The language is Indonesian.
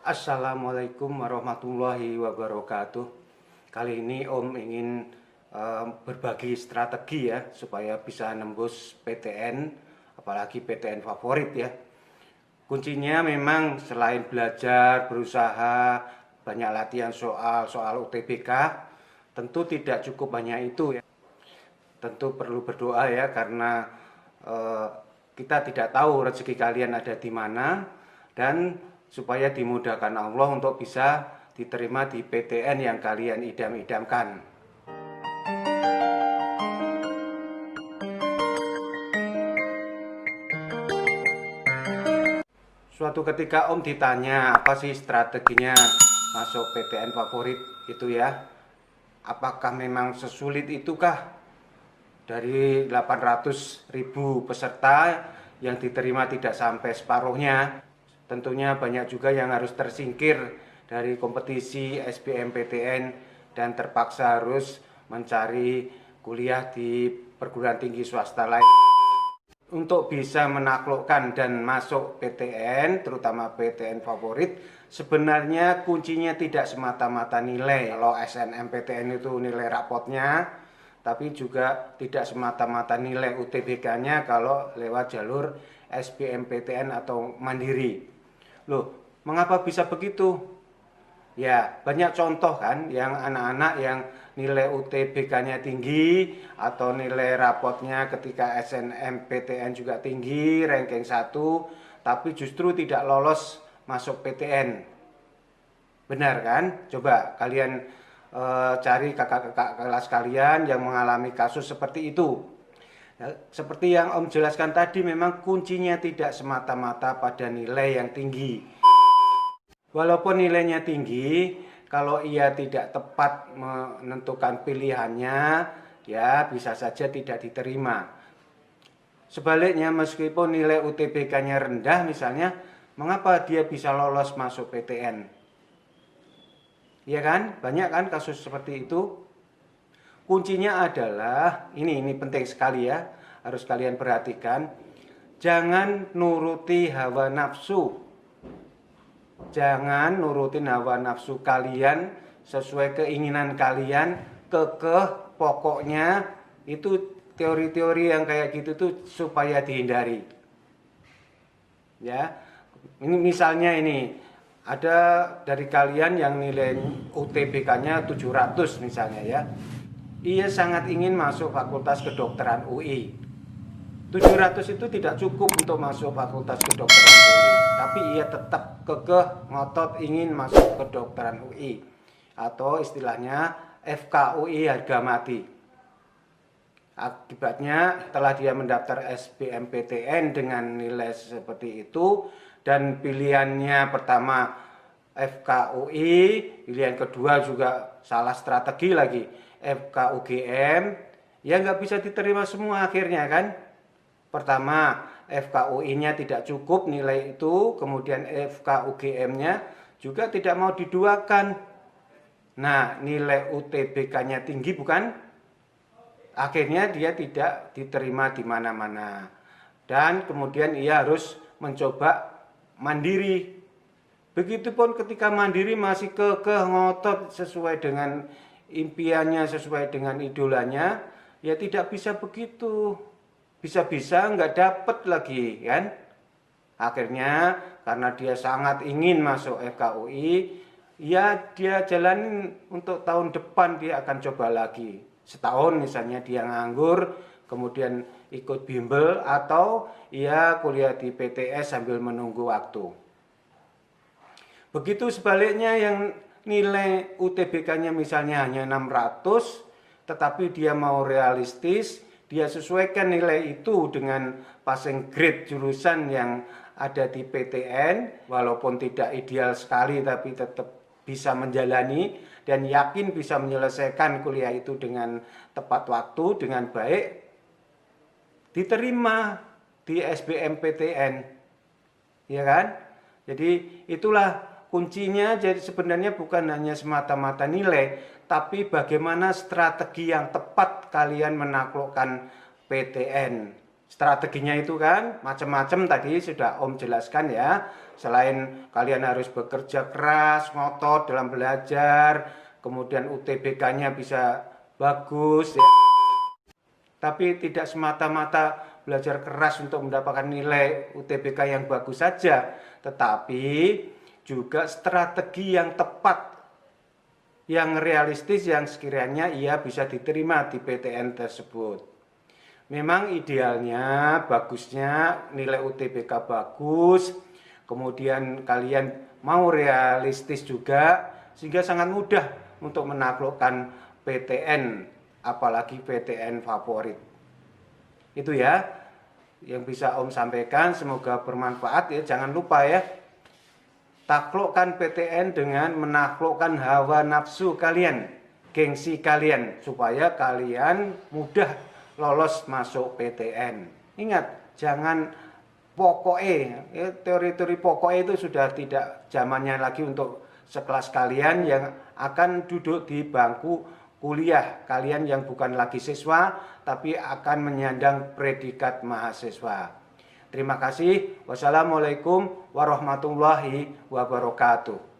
Assalamualaikum warahmatullahi wabarakatuh. Kali ini Om ingin berbagi strategi ya supaya bisa nembus PTN, apalagi PTN favorit ya. Kuncinya memang selain belajar, berusaha, banyak latihan soal UTBK, tentu tidak cukup banyak itu ya. Tentu perlu berdoa ya karena eh, kita tidak tahu rezeki kalian ada di mana, dan supaya dimudahkan Allah untuk bisa diterima di PTN yang kalian idam-idamkan. Suatu ketika Om ditanya apa sih strateginya masuk PTN favorit itu ya, apakah memang sesulit itukah? Dari 800.000 peserta yang diterima tidak sampai separuhnya. Tentunya banyak juga yang harus tersingkir dari kompetisi SBMPTN dan terpaksa harus mencari kuliah di perguruan tinggi swasta lain. Untuk bisa menaklukkan dan masuk PTN, terutama PTN favorit, sebenarnya kuncinya tidak semata-mata nilai. Kalau SNMPTN itu nilai rapotnya, tapi juga tidak semata-mata nilai UTBK-nya kalau lewat jalur SBMPTN atau mandiri. Loh, mengapa bisa begitu? Ya, banyak contoh kan yang anak-anak yang nilai UTBK-nya tinggi atau nilai rapotnya ketika SNMPTN juga tinggi, ranking 1, tapi justru tidak lolos masuk PTN. Benar kan? Coba kalian cari kakak-kakak kelas kalian yang mengalami kasus seperti itu. Ya, seperti yang Om jelaskan tadi, memang kuncinya tidak semata-mata pada nilai yang tinggi. Walaupun nilainya tinggi, kalau ia tidak tepat menentukan pilihannya, ya bisa saja tidak diterima. Sebaliknya, meskipun nilai UTBK-nya rendah misalnya, mengapa dia bisa lolos masuk PTN? Ya kan? Banyak kan kasus seperti itu. Kuncinya adalah, ini penting sekali ya, harus kalian perhatikan. Jangan nuruti hawa nafsu. Jangan nurutin hawa nafsu kalian sesuai keinginan kalian, kekeh, pokoknya itu teori-teori yang kayak gitu tuh supaya dihindari. Ya. Ini misalnya ini ada dari kalian yang nilai UTBK-nya 700 misalnya ya. Ia sangat ingin masuk Fakultas Kedokteran UI. 700 itu tidak cukup untuk masuk Fakultas Kedokteran UI, tapi ia tetap kekeh ngotot ingin masuk Kedokteran UI atau istilahnya FKUI harga mati. Akibatnya setelah dia mendaftar SBMPTN dengan nilai seperti itu dan pilihannya pertama FKUI, pilihan kedua juga salah strategi lagi FKUGM, ya nggak bisa diterima semua akhirnya kan. Pertama, FKUI-nya tidak cukup nilai itu, kemudian FKUGM-nya juga tidak mau diduakan. Nah, nilai UTBK-nya tinggi bukan? Akhirnya dia tidak diterima di mana-mana. Dan kemudian ia harus mencoba mandiri. Begitupun ketika mandiri masih kekeh ngotot sesuai dengan impiannya, sesuai dengan idolanya, ya tidak bisa begitu. Bisa-bisa nggak dapet lagi kan. Akhirnya karena dia sangat ingin masuk FKUI, ya dia jalanin untuk tahun depan dia akan coba lagi. Setahun misalnya dia nganggur, kemudian ikut bimbel atau ia kuliah di PTS sambil menunggu waktu. Begitu sebaliknya yang nilai UTBK-nya misalnya hanya 600, tetapi dia mau realistis, dia sesuaikan nilai itu dengan passing grade jurusan yang ada di PTN, walaupun tidak ideal sekali tapi tetap bisa menjalani dan yakin bisa menyelesaikan kuliah itu dengan tepat waktu, dengan baik, diterima di SBMPTN. Ya kan? Jadi itulah kuncinya. Jadi sebenarnya bukan hanya semata-mata nilai, tapi bagaimana strategi yang tepat kalian menaklukkan PTN. Strateginya itu kan macam-macam tadi sudah Om jelaskan ya. Selain kalian harus bekerja keras, ngotot dalam belajar, kemudian UTBK-nya bisa bagus ya. Tapi tidak semata-mata belajar keras untuk mendapatkan nilai UTBK yang bagus saja, tetapi juga strategi yang tepat, yang realistis, yang sekiranya ia bisa diterima di PTN tersebut. Memang idealnya, bagusnya nilai UTBK bagus, kemudian kalian mau realistis juga, sehingga sangat mudah untuk menaklukkan PTN, apalagi PTN favorit. Itu ya yang bisa Om sampaikan, semoga bermanfaat ya. Jangan lupa ya, taklukkan PTN dengan menaklukkan hawa nafsu kalian, gengsi kalian, supaya kalian mudah lolos masuk PTN. Ingat, jangan pokoknya, ya, teori-teori pokoknya itu sudah tidak zamannya lagi untuk sekelas kalian yang akan duduk di bangku kuliah, kalian yang bukan lagi siswa tapi akan menyandang predikat mahasiswa. Terima kasih. Wassalamualaikum warahmatullahi wabarakatuh.